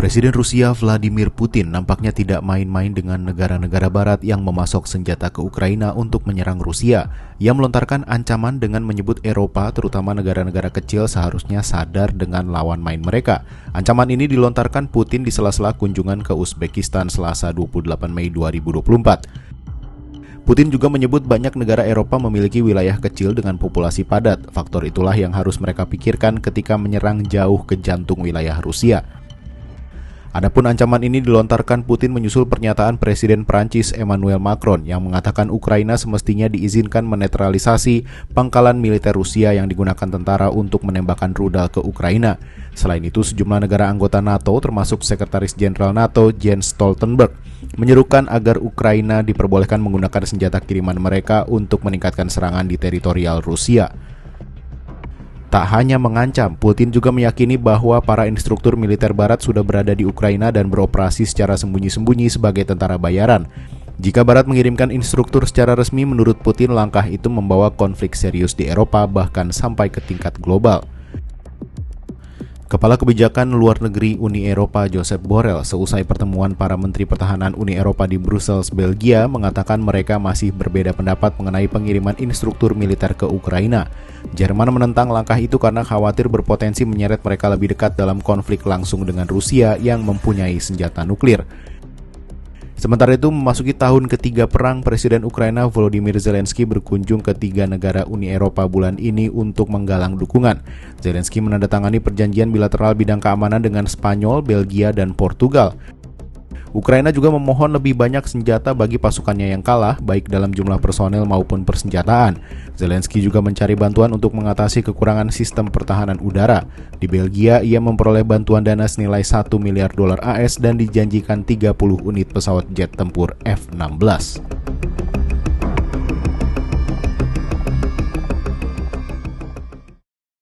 Presiden Rusia Vladimir Putin nampaknya tidak main-main dengan negara-negara barat yang memasok senjata ke Ukraina untuk menyerang Rusia. Ia melontarkan ancaman dengan menyebut Eropa, terutama negara-negara kecil, seharusnya sadar dengan lawan main mereka. Ancaman ini dilontarkan Putin di sela-sela kunjungan ke Uzbekistan Selasa 28 Mei 2024. Putin juga menyebut banyak negara Eropa memiliki wilayah kecil dengan populasi padat. Faktor itulah yang harus mereka pikirkan ketika menyerang jauh ke jantung wilayah Rusia. Adapun ancaman ini dilontarkan Putin menyusul pernyataan Presiden Prancis Emmanuel Macron yang mengatakan Ukraina semestinya diizinkan menetralisasi pangkalan militer Rusia yang digunakan tentara untuk menembakkan rudal ke Ukraina. Selain itu, sejumlah negara anggota NATO termasuk Sekretaris Jenderal NATO Jens Stoltenberg menyerukan agar Ukraina diperbolehkan menggunakan senjata kiriman mereka untuk meningkatkan serangan di teritorial Rusia. Tak hanya mengancam, Putin juga meyakini bahwa para instruktur militer barat sudah berada di Ukraina dan beroperasi secara sembunyi-sembunyi sebagai tentara bayaran. Jika barat mengirimkan instruktur secara resmi, menurut Putin langkah itu membawa konflik serius di Eropa bahkan sampai ke tingkat global. Kepala Kebijakan Luar Negeri Uni Eropa Josep Borrell seusai pertemuan para Menteri Pertahanan Uni Eropa di Brussels, Belgia mengatakan mereka masih berbeda pendapat mengenai pengiriman instruktur militer ke Ukraina. Jerman menentang langkah itu karena khawatir berpotensi menyeret mereka lebih dekat dalam konflik langsung dengan Rusia yang mempunyai senjata nuklir. Sementara itu, memasuki tahun ketiga perang, Presiden Ukraina Volodymyr Zelensky berkunjung ke 3 negara Uni Eropa bulan ini untuk menggalang dukungan. Zelensky menandatangani perjanjian bilateral bidang keamanan dengan Spanyol, Belgia, dan Portugal. Ukraina juga memohon lebih banyak senjata bagi pasukannya yang kalah, baik dalam jumlah personel maupun persenjataan. Zelensky juga mencari bantuan untuk mengatasi kekurangan sistem pertahanan udara. Di Belgia, ia memperoleh bantuan dana senilai $1 miliar AS dan dijanjikan 30 unit pesawat jet tempur F-16.